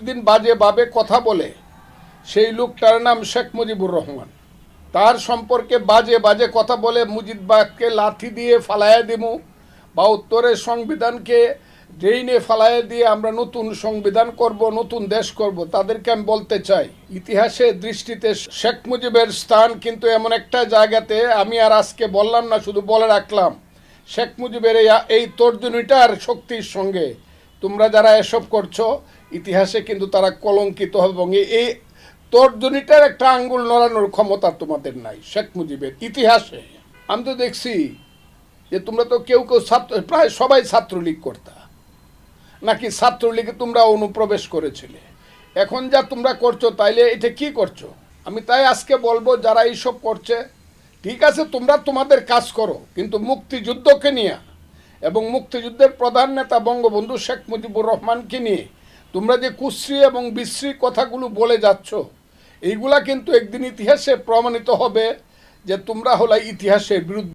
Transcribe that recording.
প্রতিদিন বাজেভাবে কথা বলে সেই লোকটার নাম শেখ মুজিবুর রহমান। তার সম্পর্কে বাজে বাজে কথা বলে মুজিববাদকে লাথি দিয়ে ফালাইয়া দিমু বা উত্তরের সংবিধানকে ড্রেইনে ফালাইয়া দিয়ে আমরা নতুন সংবিধান করব, নতুন দেশ করব, তাদেরকে আমি বলতে চাই ইতিহাসের দৃষ্টিতে শেখ মুজিবের স্থান কিন্তু এমন একটা জায়গাতে, আমি আর আজকে বললাম না, শুধু বলে রাখলাম শেখ মুজিবের এই তর্জনীটার শক্তির সঙ্গে তোমরা যারা এসব করছো ইতিহাসে কিন্তু তারা কলঙ্কিত হবে এবং এই তর্জনীটার একটা আঙ্গুল নড়ানোর ক্ষমতা তোমাদের নাই শেখ মুজিবের ইতিহাসে। আমি তো দেখছি যে তোমরা তো কেউ কেউ ছাত্র, প্রায় সবাই ছাত্রলীগ করতা, নাকি ছাত্রলীগে তোমরা অনুপ্রবেশ করেছিলে। এখন যা তোমরা করছো তাইলে এটা কি করছো? আমি তাই আজকে বলবো যারা এইসব করছে, ঠিক আছে তোমরা তোমাদের কাজ করো, কিন্তু মুক্তিযুদ্ধকে নিয়ে এবং মুক্তিযুদ্ধের প্রধান নেতা বঙ্গবন্ধু শেখ মুজিবুর রহমানকে নিয়ে তোমরা যে কুশ্রী এবং বিশ্রী কথাগুলো বলে যাচ্ছ, এইগুলা কিন্তু একদিন ইতিহাসে প্রমাণিত হবে যে তোমরা হলো ইতিহাসের বিরুদ্ধে।